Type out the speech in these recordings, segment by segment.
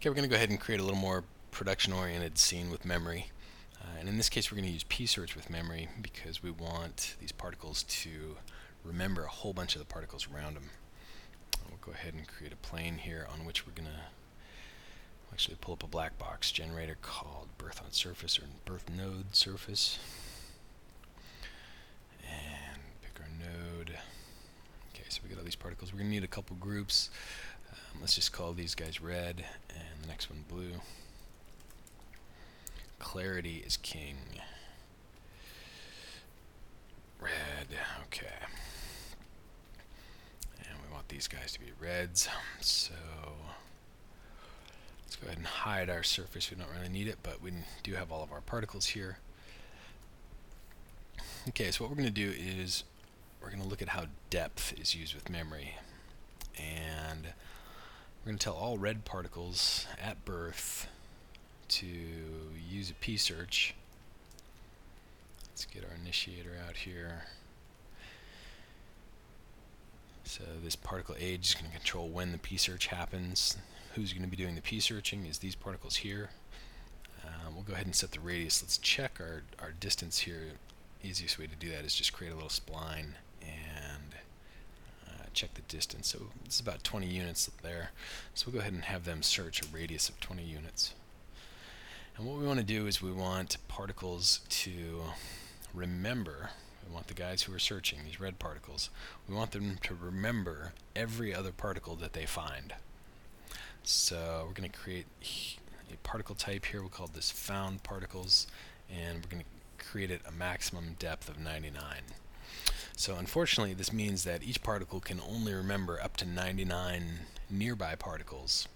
Okay, we're going to go ahead and create a little more production-oriented scene with memory. And in this case, we're going to use p-search with memory because we want these particles to remember a whole bunch of the particles around them. We'll go ahead and create a plane here on which we're going to actually pull up a black box generator called birth on surface or birth node surface. And pick our node. Okay, so we got all these particles. We're going to need a couple groups. Let's just call these guys red and the next one blue. Clarity is king. Red, okay. And we want these guys to be reds, so let's go ahead and hide our surface. We don't really need it, but we do have all of our particles here. Okay, so what we're going to do is we're going to look at how depth is used with memory. And we're going to tell all red particles at birth to use a p-search. Let's get our initiator out here. So this particle age is going to control when the p-search happens. Who's going to be doing the p-searching is these particles here. We'll go ahead and set the radius. Let's check our distance here. Easiest way to do that is just create a little spline and check the distance. So it's about 20 units there. So we'll go ahead and have them search a radius of 20 units. And what we want to do is we want particles to remember. We want the guys who are searching, these red particles, we want them to remember every other particle that they find. So we're going to create a particle type here. We'll call this found particles, and we're going to create it a maximum depth of 99. So unfortunately, this means that each particle can only remember up to 99 nearby particles.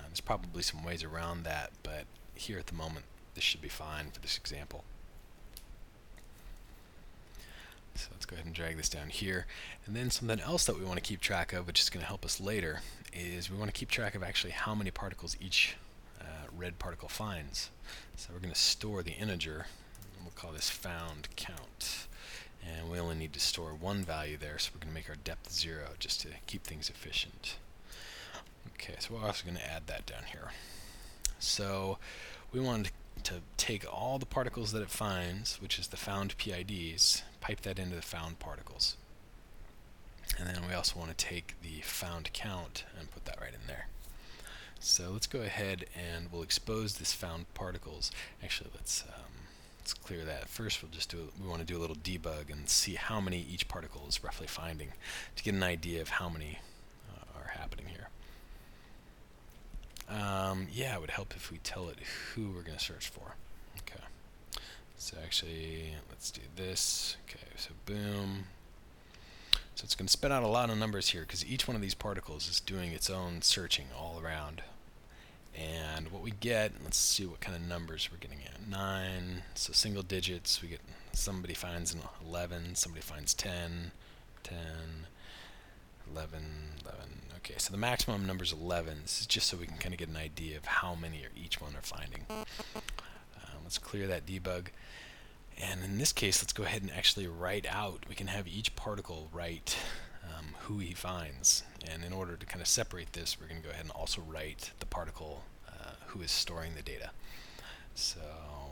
There's probably some ways around that, but here at the moment, this should be fine for this example. So let's go ahead and drag this down here. And then something else that we want to keep track of, which is going to help us later, is we want to keep track of actually how many particles each red particle finds. So we're going to store the integer, and we'll call this found count. And we only need to store one value there, so we're going to make our depth 0 just to keep things efficient. Okay, so we're also going to add that down here. So we want to take all the particles that it finds, which is the found PIDs, pipe that into the found particles. And then we also want to take the found count and put that right in there. So let's go ahead and we'll expose this found particles. Actually, let's clear that. First, we want to do a little debug and see how many each particle is roughly finding to get an idea of how many are happening here. Yeah, it would help if we tell it who we're going to search for. Okay. So actually, let's do this. Okay, so boom. So it's going to spit out a lot of numbers here because each one of these particles is doing its own searching all around. And what we get, let's see what kind of numbers we're getting at. 9, so single digits. We get somebody finds an 11, somebody finds 10, 10, 11, 11. Okay, so the maximum number is 11. This is just so we can kind of get an idea of how many each one are finding. Let's clear that debug. And in this case, let's go ahead and actually write out. We can have each particle write who he finds. And in order to kind of separate this, we're going to go ahead and also write the particle who is storing the data. So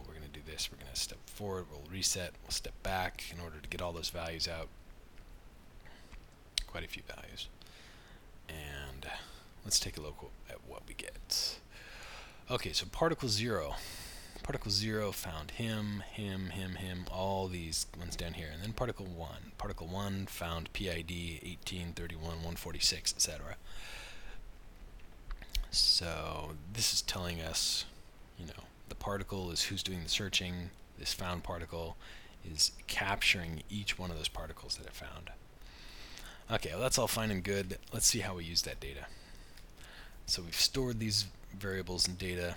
we're going to do this. We're going to step forward, we'll reset, we'll step back in order to get all those values out. Quite a few values. And let's take a look at what we get. Okay, so particle 0. Particle 0 found him, all these ones down here. And then particle 1. Particle 1 found PID 18, 31, 146, etc. So this is telling us, the particle is who's doing the searching. This found particle is capturing each one of those particles that it found. Okay, well that's all fine and good. Let's see how we use that data. So we've stored these variables and data.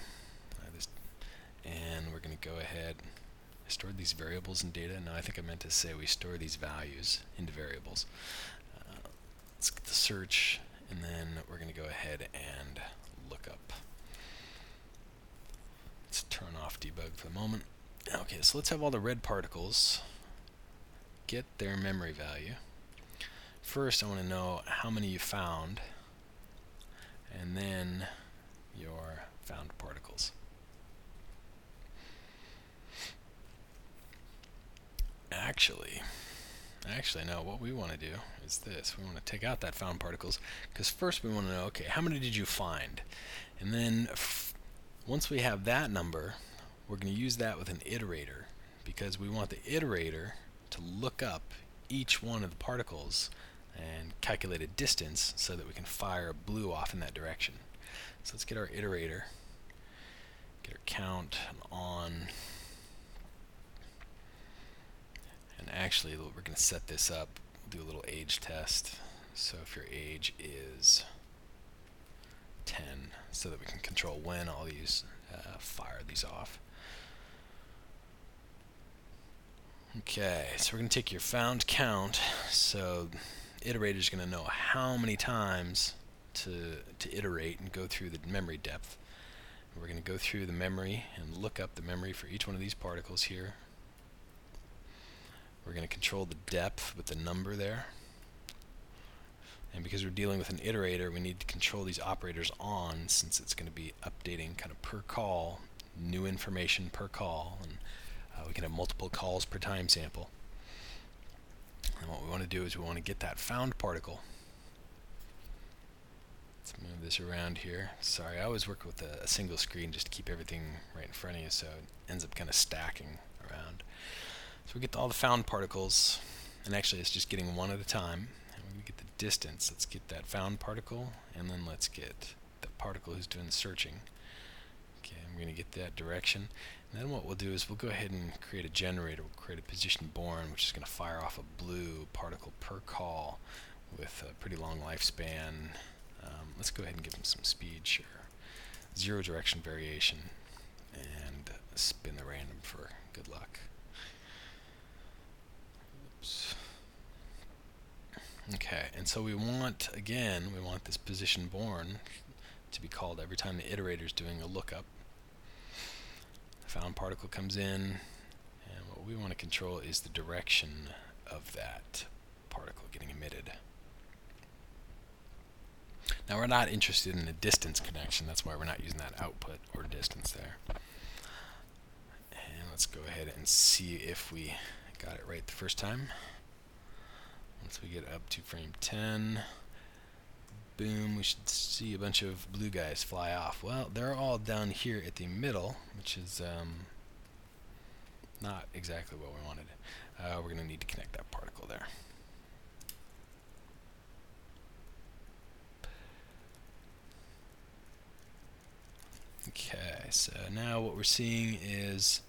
And we're going to go ahead, I stored these variables and data. No, I think I meant to say we store these values into variables. Let's get the search, and then we're going to go ahead and look up. Let's turn off debug for the moment. Okay, so let's have all the red particles get their memory value. First, I want to know how many you found, and then your Actually, no, what we want to do is this. We want to take out that found particles, because first we want to know, okay, how many did you find? And then once we have that number, we're going to use that with an iterator, because we want the iterator to look up each one of the particles and calculate a distance so that we can fire a blue off in that direction. So let's get our iterator, get our count on, and actually we're going to set this up, do a little age test. So if your age is 10, so that we can control when all these fire these off. Okay, so we're going to take your found count, so iterator is going to know how many times to iterate and go through the memory depth. We're going to go through the memory and look up the memory for each one of these particles here. We're going to control the depth with the number there. And because we're dealing with an iterator, we need to control these operators on, since it's going to be updating kind of per call, new information per call, and we can have multiple calls per time sample. And what we want to do is we want to get that found particle. Let's move this around here. Sorry, I always work with a single screen just to keep everything right in front of you, so it ends up kind of stacking around. So we get all the found particles, and actually it's just getting one at a time. And we're going to get the distance. Let's get that found particle, and then let's get the particle who's doing the searching. Okay, and we're going to get that direction. And then what we'll do is we'll go ahead and create a generator. We'll create a position born, which is going to fire off a blue particle per call with a pretty long lifespan. Let's go ahead and give them some speed, sure. 0 direction variation, and spin the random for good luck. Oops. Okay, and so we want, again, we want this position born to be called every time the iterator is doing a lookup. Found particle comes in, and what we want to control is the direction of that particle getting emitted. Now we're not interested in a distance connection, that's why we're not using that output or distance there. And let's go ahead and see if we got it right the first time. Once we get up to frame 10, boom, we should see a bunch of blue guys fly off. Well, they're all down here at the middle, which is not exactly what we wanted. We're going to need to connect that particle there. Okay, so now what we're seeing is,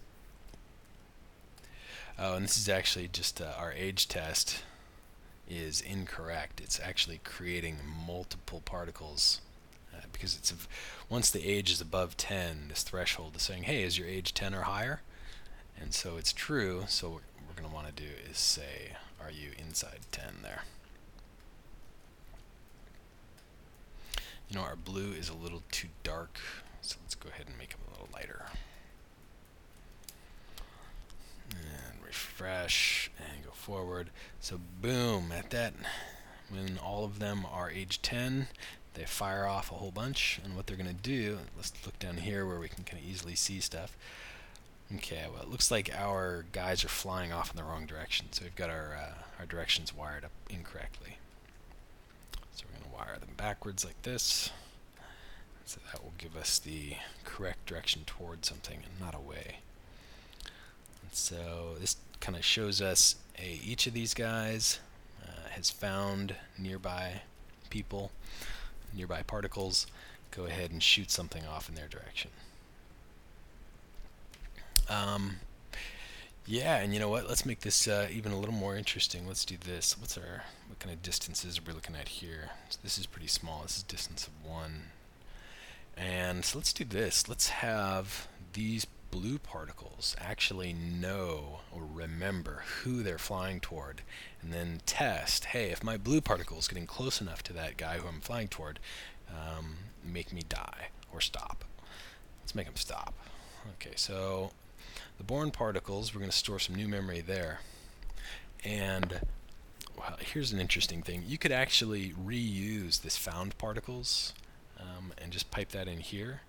oh, and this is actually just our age test is incorrect. It's actually creating multiple particles because it's once the age is above 10, this threshold is saying, hey, is your age 10 or higher? And so it's true, so what we're going to want to do is say, are you inside 10 there? You know, our blue is a little too dark, so let's go ahead and make them a little lighter. And refresh and go forward. So boom, at that, when all of them are age 10, they fire off a whole bunch, and what they're going to do, let's look down here where we can kind of easily see stuff. Okay, well, it looks like our guys are flying off in the wrong direction, so we've got our directions wired up incorrectly. So we're going to wire them backwards like this, so that will give us the correct direction towards something and not away. And so this kind of shows us, hey, each of these guys has found nearby people, nearby particles. Go ahead and shoot something off in their direction. Yeah, and you know what? Let's make this even a little more interesting. Let's do this. What kind of distances are we looking at here? So this is pretty small. This is distance of 1. And so let's do this. Let's have these blue particles actually know or remember who they're flying toward, and then test, hey, if my blue particle is getting close enough to that guy who I'm flying toward, make me die or stop. Let's make them stop. Okay, so the born particles, we're going to store some new memory there. And well, here's an interesting thing. You could actually reuse this found particles and just pipe that in here.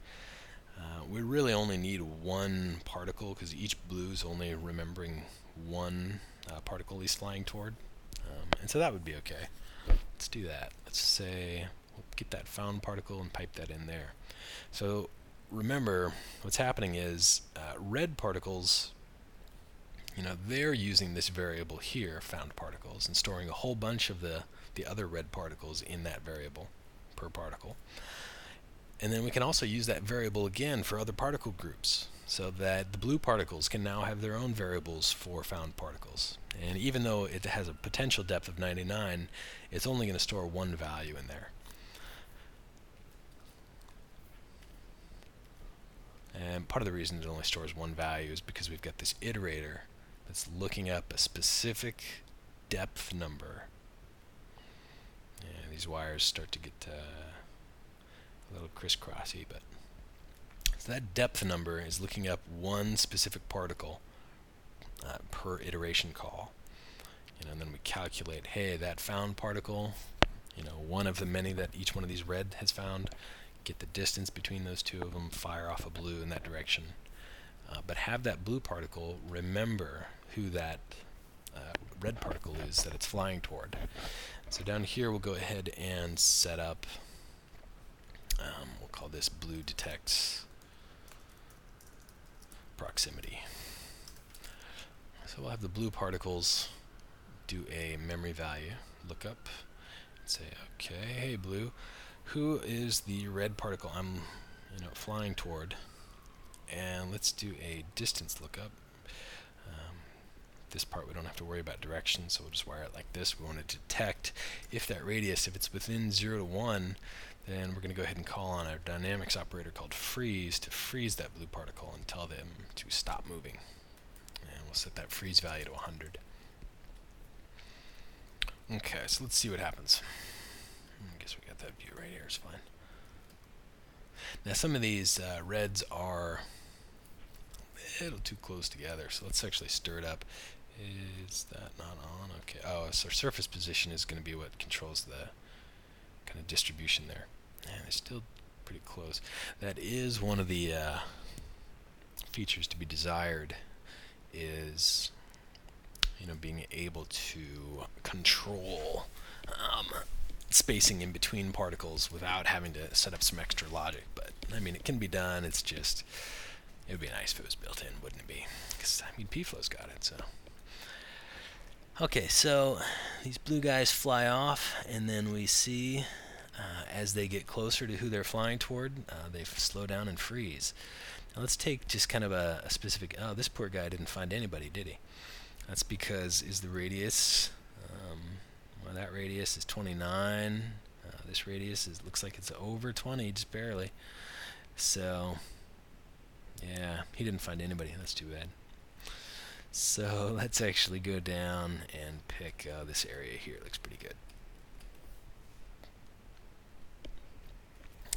We really only need one particle because each blue is only remembering one particle he's flying toward. And so that would be okay. Let's do that. Let's say we'll get that found particle and pipe that in there. So remember, what's happening is red particles, they're using this variable here, found particles, and storing a whole bunch of the other red particles in that variable per particle. And then we can also use that variable again for other particle groups, so that the blue particles can now have their own variables for found particles. And even though it has a potential depth of 99, it's only going to store one value in there. And part of the reason it only stores one value is because we've got this iterator that's looking up a specific depth number. And these wires start to get a little crisscrossy, but so that depth number is looking up one specific particle per iteration call. And then we calculate, hey, that found particle, one of the many that each one of these red has found, get the distance between those two of them, fire off a blue in that direction. But have that blue particle remember who that red particle is that it's flying toward. So down here we'll go ahead and set up, we'll call this blue detects proximity. So we'll have the blue particles do a memory value lookup and say, okay, hey blue, who is the red particle I'm flying toward? And let's do a distance lookup. This part we don't have to worry about direction, so we'll just wire it like this. We want to detect if that radius, if it's within 0 to 1, then we're going to go ahead and call on our dynamics operator called freeze to freeze that blue particle and tell them to stop moving. And we'll set that freeze value to 100. Okay, so let's see what happens. I guess we got that view right here, it's fine. Now some of these reds are a little too close together, so let's actually stir it up. Is that not on? Okay. Oh, so our surface position is going to be what controls the kind of distribution there. And they're still pretty close. That is one of the features to be desired, is being able to control spacing in between particles without having to set up some extra logic. But I mean, it can be done. It's just, it would be nice if it was built in, wouldn't it be? Because I mean, PFlow's got it. So okay, so these blue guys fly off, and then we see as they get closer to who they're flying toward, they slow down and freeze. Now let's take just kind of a specific. Oh, this poor guy didn't find anybody, did he? That's because is the radius. Well, that radius is 29. This radius looks like it's over 20, just barely. So yeah, he didn't find anybody. That's too bad. So let's actually go down and pick this area here. It looks pretty good.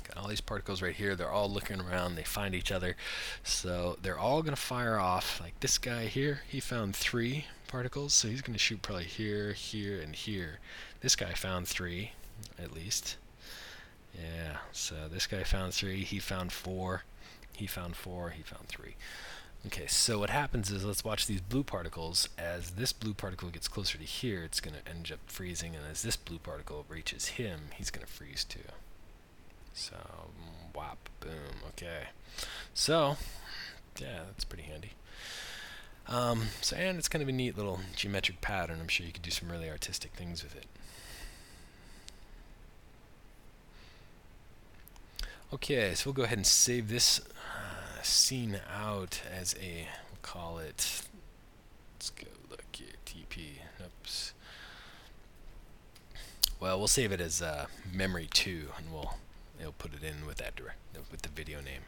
Got all these particles right here. They're all looking around. They find each other. So they're all going to fire off. Like this guy here, he found 3 particles. So he's going to shoot probably here, here, and here. This guy found 3, at least. Yeah, so this guy found 3. He found 4. He found 4. He found 3. Okay, so what happens is, let's watch these blue particles. As this blue particle gets closer to here, it's going to end up freezing, and as this blue particle reaches him, he's going to freeze too. So, whop, boom, okay. So, yeah, that's pretty handy. And it's kind of a neat little geometric pattern. I'm sure you could do some really artistic things with it. Okay, so we'll go ahead and save this scene out as a, we'll call it, let's go look here, TP, oops. Well, we'll save it as memory 2, and it'll put it in with that with the video name.